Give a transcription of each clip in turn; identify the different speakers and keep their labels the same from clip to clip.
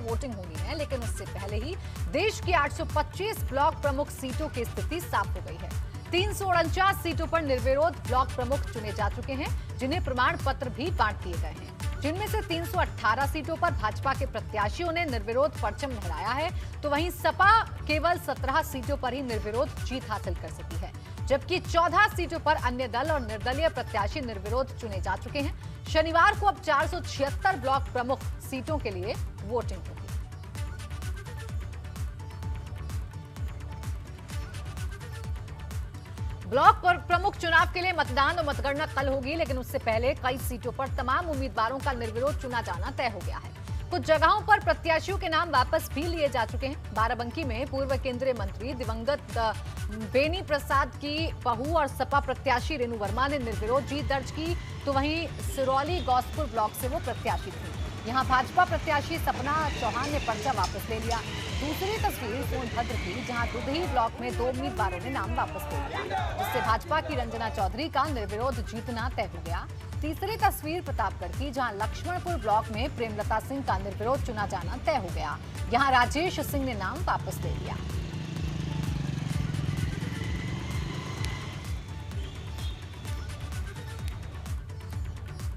Speaker 1: Voting होनी है, लेकिन उससे पहले ही देश की 825 ब्लॉक प्रमुख सीटों की स्थिति साफ हो गई है। 349 सीटों पर निर्विरोध ब्लॉक प्रमुख चुने जा चुके हैं, जिन्हें प्रमाण पत्र भी बांट दिए गए हैं। जिनमें से 318 सीटों पर भाजपा के प्रत्याशियों ने निर्विरोध परचम लहराया है, तो वहीं सपा केवल 17 सीटों पर ही निर्विरोध जीत हासिल कर सकी है, जबकि 14 सीटों पर अन्य दल और निर्दलीय प्रत्याशी निर्विरोध चुने जा चुके हैं। शनिवार को अब 476 ब्लॉक प्रमुख सीटों के लिए वोटिंग होगी। ब्लॉक प्रमुख चुनाव के लिए मतदान और मतगणना कल होगी, लेकिन उससे पहले कई सीटों पर तमाम उम्मीदवारों का निर्विरोध चुना जाना तय हो गया है। कुछ जगहों पर प्रत्याशियों के नाम वापस भी लिए जा चुके हैं। बाराबंकी में पूर्व केंद्रीय मंत्री दिवंगत बेनी प्रसाद की बहू और सपा प्रत्याशी रेणु वर्मा ने निर्विरोध जीत दर्ज की, तो वहीं सिरौली गौसपुर ब्लॉक से वो प्रत्याशी थी। यहां भाजपा प्रत्याशी सपना चौहान ने पर्चा वापस ले लिया। दूसरी तस्वीर सोनभद्र की, जहां दुधही ब्लॉक में 2 उम्मीदवारों ने नाम वापस ले लिया, जिससे भाजपा की रंजना चौधरी का निर्विरोध जीतना तय हो गया। तीसरी तस्वीर प्रतापगढ़ की, जहां लक्ष्मणपुर ब्लॉक में प्रेमलता सिंह का निर्विरोध चुना जाना तय हो गया। यहां राजेश सिंह ने नाम वापस ले लिया।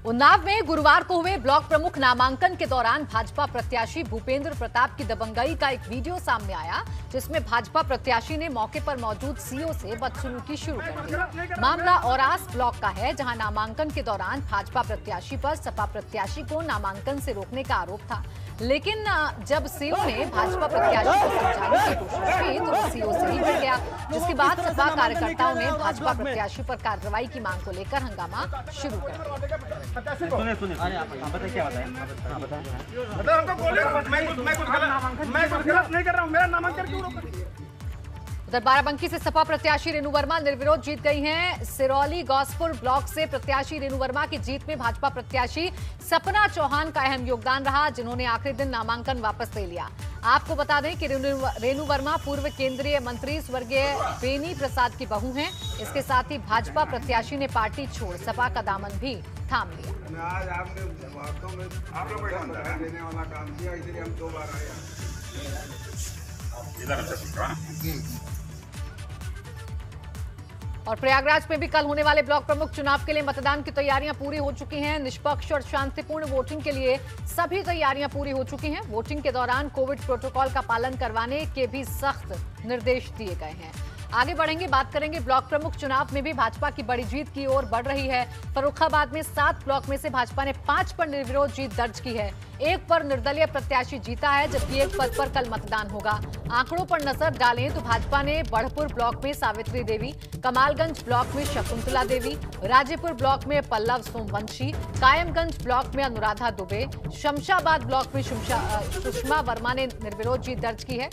Speaker 1: उन्नाव में गुरुवार को हुए ब्लॉक प्रमुख नामांकन के दौरान भाजपा प्रत्याशी भूपेंद्र प्रताप की दबंगई का एक वीडियो सामने आया, जिसमें भाजपा प्रत्याशी ने मौके पर मौजूद सीओ से बदसलूकी शुरू कर दी। मामला औरास ब्लॉक का है, जहां नामांकन के दौरान भाजपा प्रत्याशी पर सपा प्रत्याशी को नामांकन से रोकने का आरोप था, लेकिन जब सीओ ने भाजपा प्रत्याशी को समझाने की कोशिश की तो वो सीओ से ही भिड़ गया, जिसके बाद सपा कार्यकर्ताओं ने भाजपा प्रत्याशी पर कार्रवाई की मांग को लेकर हंगामा शुरू कर दिया।
Speaker 2: सुनिए आप बताइए क्या बताएं?
Speaker 3: मतलब हमको बोले मैं कुछ गलत नहीं कर रहा हूँ, मेरा नामांकन क्यों रोक रही है?
Speaker 1: उधर बाराबंकी से सपा प्रत्याशी रेणु वर्मा निर्विरोध जीत गई हैं। सिरौली गौसपुर ब्लॉक से प्रत्याशी रेणु वर्मा की जीत में भाजपा प्रत्याशी सपना चौहान का अहम योगदान रहा, जिन्होंने आखिरी दिन नामांकन वापस ले लिया। आपको बता दें कि रेणु वर्मा पूर्व केंद्रीय मंत्री स्वर्गीय बेनी प्रसाद की बहू हैं। इसके साथ ही भाजपा प्रत्याशी ने पार्टी छोड़ सपा का दामन भी थाम लिया।
Speaker 3: आज आपने वास्तव में आप लोग देने वाला काम किया, इसलिए हम 2 बार आए।
Speaker 1: और प्रयागराज में भी कल होने वाले ब्लॉक प्रमुख चुनाव के लिए मतदान की तैयारियां पूरी हो चुकी हैं। निष्पक्ष और शांतिपूर्ण वोटिंग के लिए सभी तैयारियां पूरी हो चुकी हैं। वोटिंग के दौरान कोविड प्रोटोकॉल का पालन करवाने के भी सख्त निर्देश दिए गए हैं। आगे बढ़ेंगे, बात करेंगे ब्लॉक प्रमुख चुनाव में भी भाजपा की बड़ी जीत की ओर बढ़ रही है। फर्रुखाबाद में 7 ब्लॉक में से भाजपा ने 5 पर निर्विरोध जीत दर्ज की है। 1 पर निर्दलीय प्रत्याशी जीता है, जबकि 1 पद पर कल मतदान होगा। आंकड़ों पर नजर डालें तो भाजपा ने बढ़पुर ब्लॉक में सावित्री देवी, कमालगंज ब्लॉक में शकुंतला देवी, राजेपुर ब्लॉक में पल्लव सोमवंशी, कायमगंज ब्लॉक में अनुराधा दुबे, शमशाबाद ब्लॉक में सुषमा वर्मा ने निर्विरोध जीत दर्ज की है।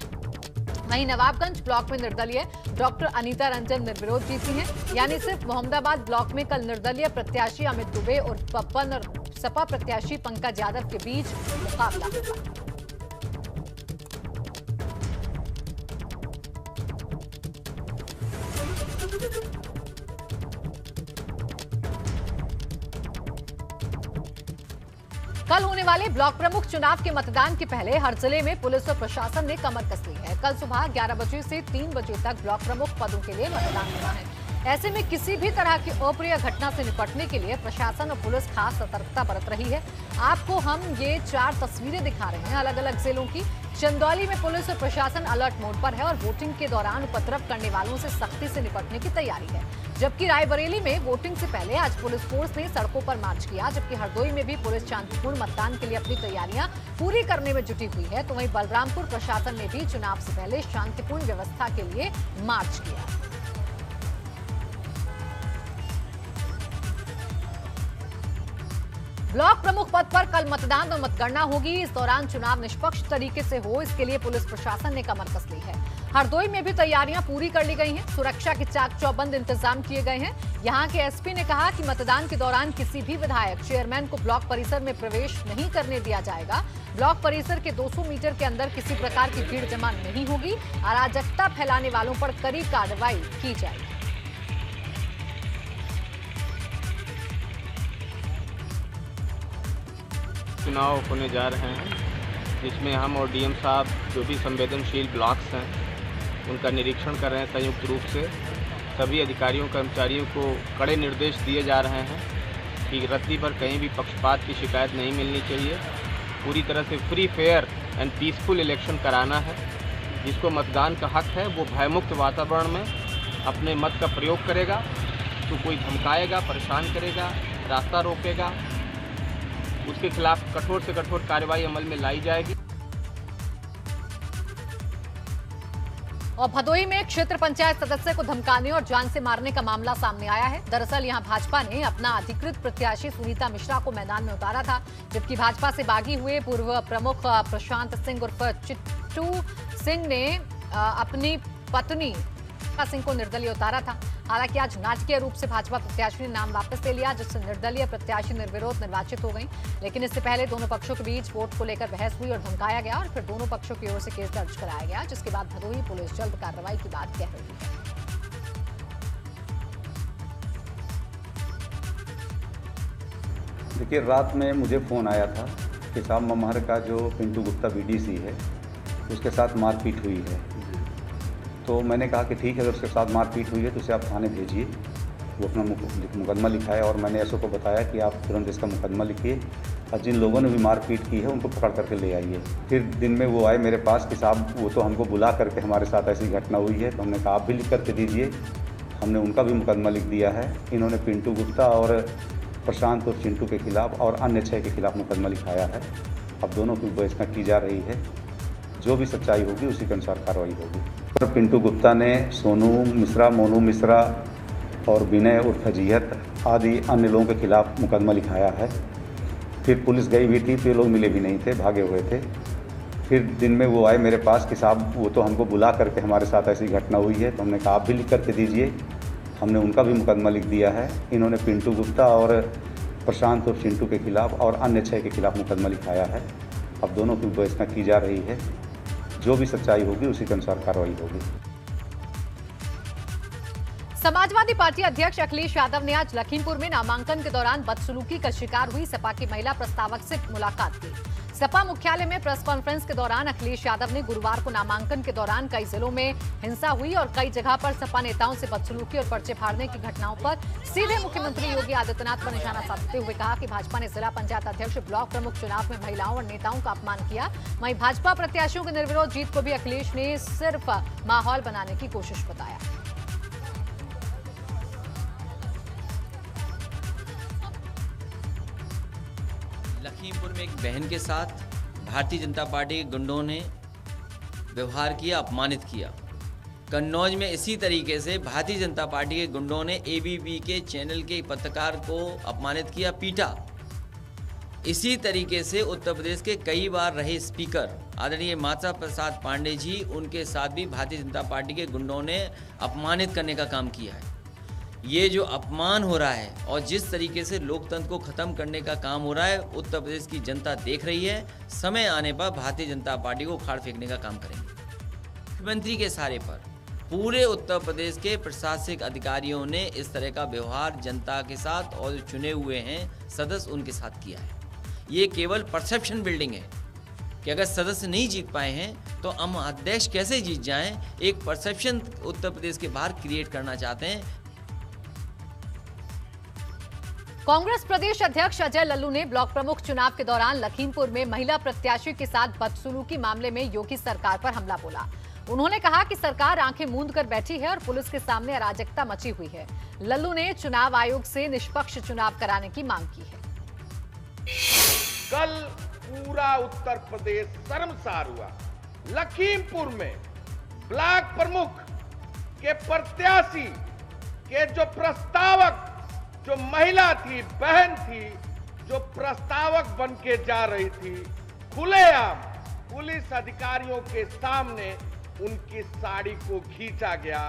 Speaker 1: वहीं नवाबगंज ब्लॉक में निर्दलीय डॉक्टर अनीता रंजन निर्विरोध जीती हैं। यानी सिर्फ मोहम्मदाबाद ब्लॉक में कल निर्दलीय प्रत्याशी अमित दुबे और पप्पन और सपा प्रत्याशी पंकज यादव के बीच मुकाबला होगा। कल होने वाले ब्लॉक प्रमुख चुनाव के मतदान के पहले हर जिले में पुलिस और प्रशासन ने कमर कस ली है। कल सुबह 11 बजे से 3 बजे तक ब्लॉक प्रमुख पदों के लिए मतदान होना है। ऐसे में किसी भी तरह की अप्रिय घटना से निपटने के लिए प्रशासन और पुलिस खास सतर्कता बरत रही है। आपको हम ये 4 तस्वीरें दिखा रहे हैं अलग अलग जिलों की। चंदौली में पुलिस और प्रशासन अलर्ट मोड पर है और वोटिंग के दौरान उपद्रव करने वालों से सख्ती से निपटने की तैयारी है। जबकि रायबरेली में वोटिंग से पहले आज पुलिस फोर्स ने सड़कों पर मार्च किया, जबकि हरदोई में भी पुलिस शांतिपूर्ण मतदान के लिए अपनी तैयारियां पूरी करने में जुटी हुई है। तो वहीं बलरामपुर प्रशासन ने भी चुनाव से पहले शांतिपूर्ण व्यवस्था के लिए मार्च किया। ब्लॉक प्रमुख पद पर कल मतदान और मतगणना होगी। इस दौरान चुनाव निष्पक्ष तरीके से हो, इसके लिए पुलिस प्रशासन ने कमर कस ली है। हरदोई में भी तैयारियां पूरी कर ली गई हैं। सुरक्षा के चाक चौबंद इंतजाम किए गए हैं। यहां के एसपी ने कहा कि मतदान के दौरान किसी भी विधायक चेयरमैन को ब्लॉक परिसर में प्रवेश नहीं करने दिया जाएगा। ब्लॉक परिसर के 200 मीटर के अंदर किसी प्रकार की भीड़ जमा नहीं होगी। अराजकता फैलाने वालों पर कड़ी कार्रवाई की जाएगी।
Speaker 4: चुनाव होने जा रहे हैं जिसमें हम और डीएम साहब जो भी संवेदनशील ब्लॉक्स हैं उनका निरीक्षण कर रहे हैं संयुक्त रूप से। सभी अधिकारियों कर्मचारियों को कड़े निर्देश दिए जा रहे हैं कि रत्ती पर कहीं भी पक्षपात की शिकायत नहीं मिलनी चाहिए। पूरी तरह से free, fair and peaceful election कराना है। जिसको मतदान का हक है वो भयमुक्त वातावरण में अपने मत का प्रयोग करेगा। तो कोई धमकाएगा, परेशान करेगा, रास्ता रोकेगा, उसके खिलाफ कठोर से कठोर कार्रवाई अमल में लाई जाएगी।
Speaker 1: और भदोही में क्षेत्र पंचायत सदस्य को धमकाने और जान से मारने का मामला सामने आया है। दरअसल यहां भाजपा ने अपना अधिकृत प्रत्याशी सुनीता मिश्रा को मैदान में उतारा था, जबकि भाजपा से बागी हुए पूर्व प्रमुख प्रशांत सिंह उर्फ चिट्टू सिंह ने अपनी पत्नी सिंह को निर्दलीय उतारा था। हालांकि आज नाटकीय रूप से भाजपा प्रत्याशी ने नाम वापस ले लिया, जिससे निर्दलीय प्रत्याशी निर्विरोध निर्वाचित हो गई। लेकिन इससे पहले दोनों पक्षों के बीच वोट को लेकर बहस हुई और धमकाया गया और फिर दोनों पक्षों की ओर से केस दर्ज कराया गया, जिसके बाद भदोही पुलिस जल्द कार्रवाई की बात कह रही है।
Speaker 5: देखिए, रात में मुझे फ़ोन आया था कि साहब ममहर का जो पिंटू गुप्ता बीडीसी है उसके साथ मारपीट हुई है। तो मैंने कहा कि ठीक है, अगर उसके साथ मारपीट हुई है तो उसे आप थाने भेजिए। वो अपना मुकदमा लिखाए और मैंने एसओ को बताया कि आप तुरंत इसका मुकदमा लिखिए और जिन लोगों ने भी मारपीट की है उनको पकड़ करके ले आइए। फिर दिन में वो आए मेरे पास कि साहब वो तो हमको बुला करके हमारे साथ ऐसी घटना हुई है। तो हमने कहा आप भी लिख करके दीजिए। हमने उनका भी मुकदमा लिख दिया है। इन्होंने पिंटू गुप्ता और प्रशांत और चिंटू के खिलाफ और अन्य 6 के खिलाफ मुकदमा लिखाया है। अब दोनों की विवेचना की जा रही है। जो भी सच्चाई होगी उसी के अनुसार कार्रवाई होगी। और पिंटू गुप्ता ने सोनू मिश्रा, मोनू मिश्रा और विनय उर्फ जीहत आदि अन्य लोगों के खिलाफ मुकदमा लिखाया है। फिर पुलिस गई भी थी तो ये लोग मिले भी नहीं थे, भागे हुए थे। फिर दिन में वो आए मेरे पास कि साहब वो तो हमको बुला करके हमारे साथ ऐसी घटना हुई है। तो हमने कहा आप भी लिख करके दीजिए। हमने उनका भी मुकदमा लिख दिया है। इन्होंने पिंटू गुप्ता और प्रशांत और चिंटू के खिलाफ और अन्य 6 के खिलाफ मुकदमा लिखाया है। अब दोनों की विवेचना की जा रही है। जो भी सच्चाई होगी उसी के अनुसार कार्रवाई होगी।
Speaker 1: समाजवादी पार्टी अध्यक्ष अखिलेश यादव ने आज लखीमपुर में नामांकन के दौरान बदसलूकी का शिकार हुई सपा की महिला प्रस्तावक से मुलाकात की। सपा मुख्यालय में प्रेस कॉन्फ्रेंस के दौरान अखिलेश यादव ने गुरुवार को नामांकन के दौरान कई जिलों में हिंसा हुई और कई जगह पर सपा नेताओं से बदसलूकी और पर्चे फाड़ने की घटनाओं पर सीधे मुख्यमंत्री योगी आदित्यनाथ पर निशाना साधते हुए कहा कि भाजपा ने जिला पंचायत अध्यक्ष, ब्लॉक प्रमुख चुनाव में महिलाओं और नेताओं का अपमान किया। वहीं भाजपा प्रत्याशियों की निर्विरोध जीत को भी अखिलेश ने सिर्फ माहौल बनाने की कोशिश बताया।
Speaker 6: लखीमपुर में एक बहन के साथ भारतीय जनता पार्टी के गुंडों ने व्यवहार किया, अपमानित किया। कन्नौज में इसी तरीके से भारतीय जनता पार्टी के गुंडों ने एबीपी के चैनल के पत्रकार को अपमानित किया, पीटा। इसी तरीके से उत्तर प्रदेश के कई बार रहे स्पीकर आदरणीय माता प्रसाद पांडे जी, उनके साथ भी भारतीय जनता पार्टी के गुंडों ने अपमानित करने का काम किया है। ये जो अपमान हो रहा है और जिस तरीके से लोकतंत्र को ख़त्म करने का काम हो रहा है, उत्तर प्रदेश की जनता देख रही है। समय आने पर भारतीय जनता पार्टी को उखाड़ फेंकने का काम करेंगे। मुख्यमंत्री के सहारे पर पूरे उत्तर प्रदेश के प्रशासनिक अधिकारियों ने इस तरह का व्यवहार जनता के साथ और जो चुने हुए हैं सदस्य उनके साथ किया है। ये केवल परसेप्शन बिल्डिंग है कि अगर सदस्य नहीं जीत पाए हैं तो हम अध्यक्ष कैसे जीत जाएं। एक परसेप्शन उत्तर प्रदेश के बाहर क्रिएट करना चाहते हैं।
Speaker 1: कांग्रेस प्रदेश अध्यक्ष अजय लल्लू ने ब्लॉक प्रमुख चुनाव के दौरान लखीमपुर में महिला प्रत्याशी के साथ बदसलूकी मामले में योगी सरकार पर हमला बोला। उन्होंने कहा कि सरकार आंखें मूंद कर बैठी है और पुलिस के सामने अराजकता मची हुई है। लल्लू ने चुनाव आयोग से निष्पक्ष चुनाव कराने की मांग की है।
Speaker 3: कल पूरा उत्तर प्रदेश शर्मसार हुआ। लखीमपुर में ब्लॉक प्रमुख के प्रत्याशी के जो प्रस्तावक, जो महिला थी, बहन थी, जो प्रस्तावक बन के जा रही थी, खुलेआम पुलिस अधिकारियों के सामने उनकी साड़ी को खींचा गया।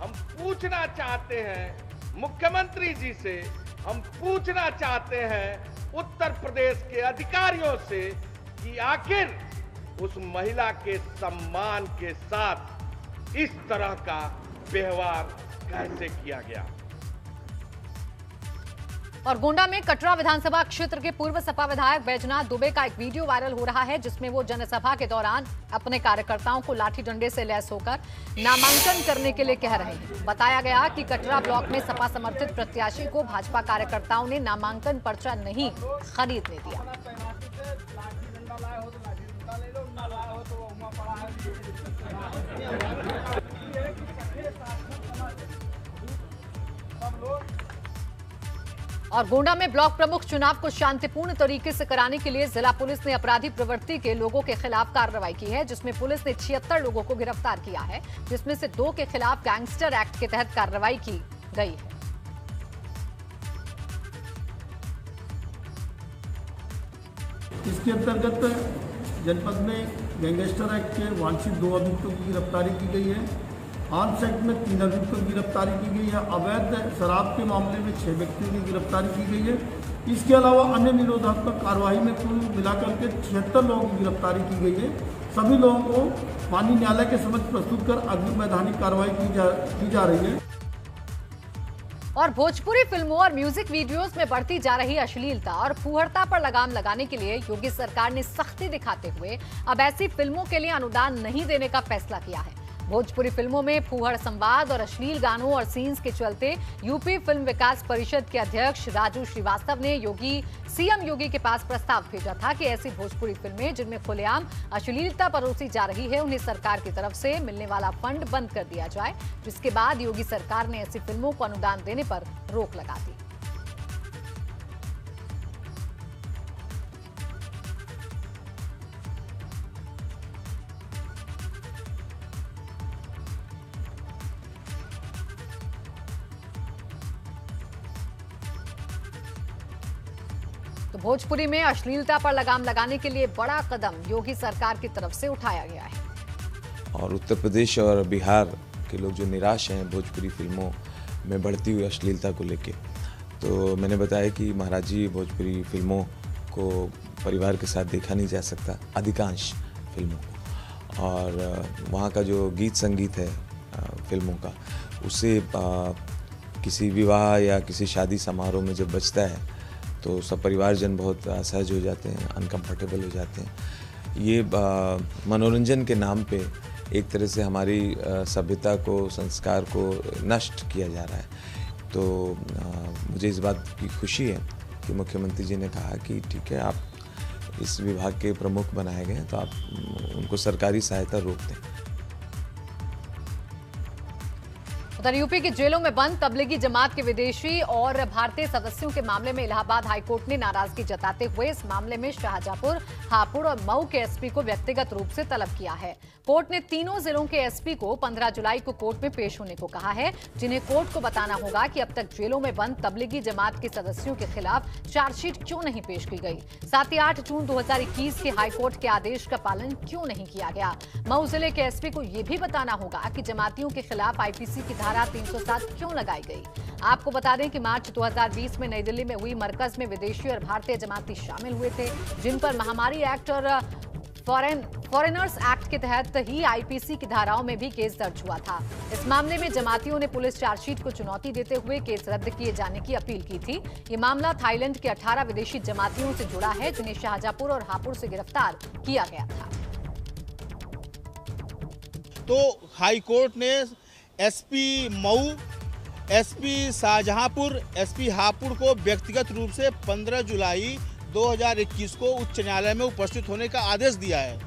Speaker 3: हम पूछना चाहते हैं मुख्यमंत्री जी से, हम पूछना चाहते हैं उत्तर प्रदेश के अधिकारियों से कि आखिर उस महिला के सम्मान के साथ इस तरह का व्यवहार कैसे किया गया।
Speaker 1: और गोंडा में कटरा विधानसभा क्षेत्र के पूर्व सपा विधायक बैजनाथ दुबे का एक वीडियो वायरल हो रहा है, जिसमें वो जनसभा के दौरान अपने कार्यकर्ताओं को लाठी डंडे से लैस होकर नामांकन करने के लिए कह रहे हैं। बताया गया कि कटरा ब्लॉक में सपा समर्थित प्रत्याशी को भाजपा कार्यकर्ताओं ने नामांकन पर्चा नहीं खरीदने दिया। और गोंडा में ब्लॉक प्रमुख चुनाव को शांतिपूर्ण तरीके से कराने के लिए जिला पुलिस ने अपराधी प्रवृत्ति के लोगों के खिलाफ कार्रवाई की है, जिसमें पुलिस ने 76 लोगों को गिरफ्तार किया है, जिसमें से 2 के खिलाफ गैंगस्टर एक्ट के तहत कार्रवाई की गई है।
Speaker 7: इसके अंतर्गत जनपद में गैंगस्टर एक्ट के वांछित 2 अभियुक्तों की गिरफ्तारी की गई है। आर्म्स एक्ट में 3 अभियुक्तों की गिरफ्तारी की गई है। अवैध शराब के मामले में 6 व्यक्तियों की गिरफ्तारी की गई है। इसके अलावा अन्य निरोधात्मक कार्रवाई में कुल मिलाकर के 76 लोगों की गिरफ्तारी की गई है। सभी लोगों को माननीय न्यायालय के समक्ष प्रस्तुत कर अग्रिम वैधानिक कार्रवाई की जा रही है।
Speaker 1: और भोजपुरी फिल्मों और म्यूजिक वीडियोस में बढ़ती जा रही अश्लीलता और फूहड़ता पर लगाम लगाने के लिए योगी सरकार ने सख्ती दिखाते हुए अब ऐसी फिल्मों के लिए अनुदान नहीं देने का फैसला किया है। भोजपुरी फिल्मों में फूहड़ संवाद और अश्लील गानों और सीन्स के चलते यूपी फिल्म विकास परिषद के अध्यक्ष राजू श्रीवास्तव ने सीएम योगी के पास प्रस्ताव भेजा था कि ऐसी भोजपुरी फिल्में जिनमें खुलेआम अश्लीलता परोसी जा रही है, उन्हें सरकार की तरफ से मिलने वाला फंड बंद कर दिया जाए, जिसके बाद योगी सरकार ने ऐसी फिल्मों को अनुदान देने पर रोक लगा दी। तो भोजपुरी में अश्लीलता पर लगाम लगाने के लिए बड़ा कदम योगी सरकार की तरफ से उठाया गया है।
Speaker 8: और उत्तर प्रदेश और बिहार के लोग जो निराश हैं भोजपुरी फिल्मों में बढ़ती हुई अश्लीलता को लेके, तो मैंने बताया कि महाराज जी भोजपुरी फिल्मों को परिवार के साथ देखा नहीं जा सकता, अधिकांश फिल्मों को। और वहाँ का जो गीत संगीत है फिल्मों का, उससे किसी विवाह या किसी शादी समारोह में जब बजता है तो सब परिवारजन बहुत असहज हो जाते हैं, अनकंफर्टेबल हो जाते हैं। ये मनोरंजन के नाम पे एक तरह से हमारी सभ्यता को, संस्कार को नष्ट किया जा रहा है। तो मुझे इस बात की खुशी है कि मुख्यमंत्री जी ने कहा कि ठीक है, आप इस विभाग के प्रमुख बनाए गए हैं तो आप उनको सरकारी सहायता रोक दें।
Speaker 1: उधर यूपी की जेलों में बंद तबलीगी जमात के विदेशी और भारतीय सदस्यों के मामले में इलाहाबाद हाईकोर्ट ने नाराजगी जताते हुए इस मामले में शाहजहांपुर, हापुड़ और मऊ के एसपी को व्यक्तिगत रूप से तलब किया है। कोर्ट ने तीनों जिलों के एसपी को 15 जुलाई को कोर्ट में पेश होने को कहा है, जिन्हें कोर्ट को बताना होगा कि अब तक जेलों में बंद तबलीगी जमात के सदस्यों के खिलाफ चार्जशीट क्यों नहीं पेश की गई। साथ ही 8 जून 2021 के हाईकोर्ट के आदेश का पालन क्यों नहीं किया गया। मऊ जिले के एसपी को यह भी बताना होगा कि जमातियों के खिलाफ आईपीसी की धारा 307 क्यों लगाई गई। आपको बता दें कि मार्च 2020 में नई दिल्ली में हुई मरकज में विदेशी और भारतीय जमाती शामिल हुए थे, जिन पर महामारी एक्ट और फॉरेनर्स एक्ट के तहत ही आईपीसी की धाराओं में भी केस दर्ज हुआ था। इस मामले में जमातियों ने पुलिस चार्जशीट को चुनौती देते हुए केस रद्द किए जाने की अपील की थी। ये मामला थाईलैंड के 18 विदेशी जमातियों से जुड़ा है, जिन्हें शाहजहांपुर और हापुड़ से गिरफ्तार किया गया था।
Speaker 9: तो हाईकोर्ट ने SP Mau, SP Shahjahanpur, SP Hapur को व्यक्तिगत रूप से 15 जुलाई 2021 को उच्च न्यायालय में उपस्थित होने का आदेश दिया है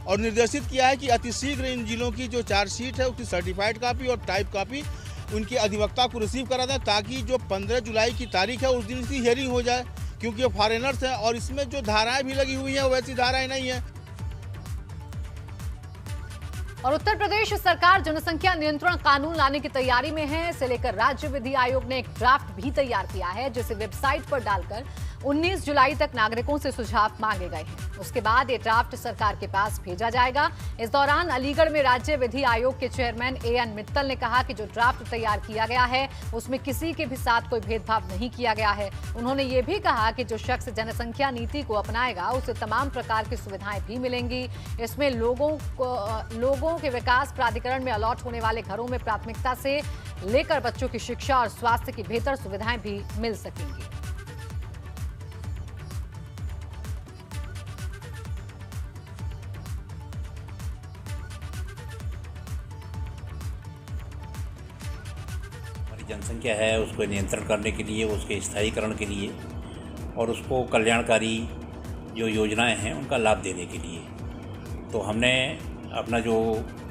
Speaker 9: और निर्देशित किया है कि अतिशीघ्र इन जिलों की जो चार्जशीट है उसकी सर्टिफाइड कॉपी और टाइप कॉपी उनके अधिवक्ता को रिसीव करा दें, ताकि जो 15 जुलाई की तारीख है उस दिन इसकी हियरिंग हो जाए, क्योंकि ये फॉरेनर्स हैं और इसमें जो धाराएं भी लगी हुई हैं वैसी धाराएं नहीं है।
Speaker 1: और उत्तर प्रदेश सरकार जनसंख्या नियंत्रण कानून लाने की तैयारी में है। इसे लेकर राज्य विधि आयोग ने एक ड्राफ्ट भी तैयार किया है, जिसे वेबसाइट पर डालकर 19 जुलाई तक नागरिकों से सुझाव मांगे गए हैं। उसके बाद ये ड्राफ्ट सरकार के पास भेजा जाएगा। इस दौरान अलीगढ़ में राज्य विधि आयोग के चेयरमैन एएन मित्तल ने कहा कि जो ड्राफ्ट तैयार किया गया है उसमें किसी के भी साथ कोई भेदभाव नहीं किया गया है। उन्होंने ये भी कहा कि जो शख्स जनसंख्या नीति को अपनाएगा उसे तमाम प्रकार की सुविधाएं भी मिलेंगी। इसमें लोगों के विकास प्राधिकरण में अलॉट होने वाले घरों में प्राथमिकता से लेकर बच्चों की शिक्षा और स्वास्थ्य की बेहतर सुविधाएं भी मिल सकेंगी।
Speaker 10: जनसंख्या है उसको नियंत्रण करने के लिए, उसके स्थायीकरण के लिए और उसको कल्याणकारी जो योजनाएं हैं उनका लाभ देने के लिए। तो हमने अपना जो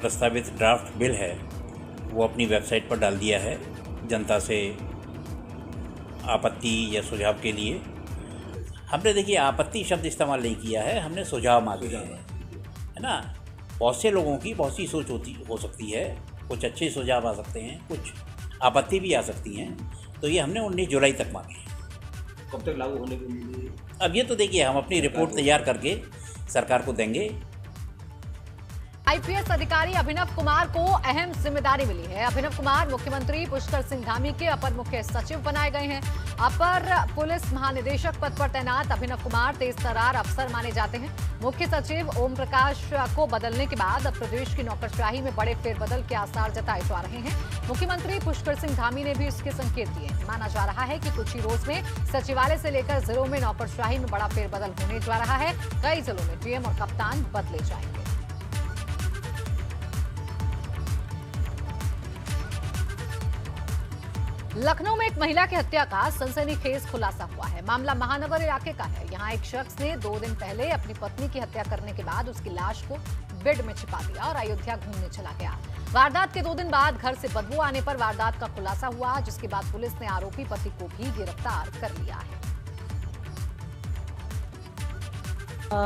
Speaker 10: प्रस्तावित ड्राफ्ट बिल है वो अपनी वेबसाइट पर डाल दिया है जनता से आपत्ति या सुझाव के लिए। हमने देखिए आपत्ति शब्द इस्तेमाल नहीं किया है, हमने सुझाव मांगे हैं, है ना। बहुत से लोगों की बहुत सी सोच हो सकती है, कुछ अच्छे सुझाव आ सकते हैं, कुछ आपत्ति भी आ सकती हैं, तो ये हमने 19 जुलाई तक मांगे हैं।
Speaker 2: कब तक लागू होने की उम्मीद है?
Speaker 10: अब ये तो देखिए हम अपनी रिपोर्ट तैयार करके सरकार को देंगे।
Speaker 1: आईपीएस अधिकारी अभिनव कुमार को अहम जिम्मेदारी मिली है। अभिनव कुमार मुख्यमंत्री पुष्कर सिंह धामी के अपर मुख्य सचिव बनाए गए हैं। अपर पुलिस महानिदेशक पद पर तैनात अभिनव कुमार तेज तर्रार अफसर माने जाते हैं। मुख्य सचिव ओम प्रकाश को बदलने के बाद अब प्रदेश की नौकरशाही में बड़े फेरबदल के आसार जताए जा रहे हैं। मुख्यमंत्री पुष्कर सिंह धामी ने भी इसके संकेत दिए। माना जा रहा है कि कुछ ही रोज में सचिवालय से लेकर जिलों में नौकरशाही में बड़ा फेरबदल होने जा रहा है। कई जिलों में डीएम और कप्तान बदले जाएंगे। लखनऊ में एक महिला की हत्या का सनसनीखेज खुलासा हुआ है। मामला महानगर इलाके का है। यहां एक शख्स ने 2 दिन पहले अपनी पत्नी की हत्या करने के बाद उसकी लाश को बेड में छिपा दिया और अयोध्या घूमने चला गया। वारदात के 2 दिन बाद घर से बदबू आने पर वारदात का खुलासा हुआ, जिसके बाद पुलिस ने आरोपी पति को भी गिरफ्तार कर लिया है।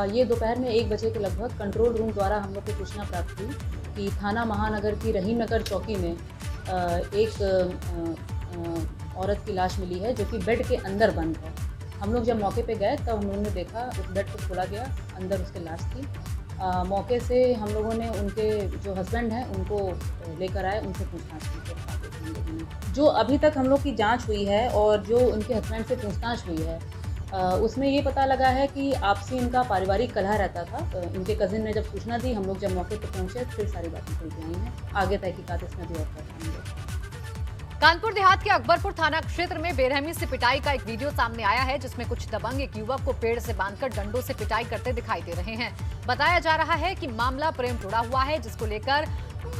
Speaker 11: ये दोपहर में 1 बजे के लगभग कंट्रोल रूम द्वारा हम लोग को सूचना प्राप्त हुई कि थाना महानगर की रहीमनगर चौकी में एक औरत की लाश मिली है जो कि बेड के अंदर बंद है। हम लोग जब मौके पे गए तब उन्होंने देखा उस बेड को खोला गया, अंदर उसकी लाश थी। मौके से हम लोगों ने उनके जो हस्बैंड हैं उनको लेकर आए, उनसे पूछताछ की। जो अभी तक हम लोग की जांच हुई है और जो उनके हस्बैंड से पूछताछ हुई है उसमें ये पता लगा है कि आपसी इनका पारिवारिक कलह रहता था। इनके कजिन ने जब सूचना दी, हम लोग जब मौके पर पहुँचे फिर सारी बातें खुल के आई हैं। आगे तहकीकात इसमें भी और कर।
Speaker 1: कानपुर देहात के अकबरपुर थाना क्षेत्र में बेरहमी से पिटाई का एक वीडियो सामने आया है, जिसमें कुछ दबंग एक युवक को पेड़ से बांधकर डंडों से पिटाई करते दिखाई दे रहे हैं। बताया जा रहा है कि मामला प्रेम जुड़ा हुआ है, जिसको लेकर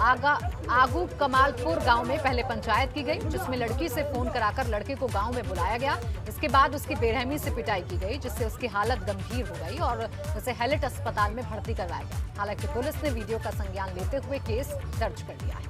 Speaker 1: आगू कमालपुर गांव में पहले पंचायत की गई, जिसमें लड़की से फोन कराकर लड़के को गांव में बुलाया गया। इसके बाद उसकी बेरहमी से पिटाई की गई, जिससे उसकी हालत गंभीर हो गई और उसे हैलेट अस्पताल में भर्ती करवाया गया। हालांकि पुलिस ने वीडियो का संज्ञान लेते हुए केस दर्ज कर लिया है।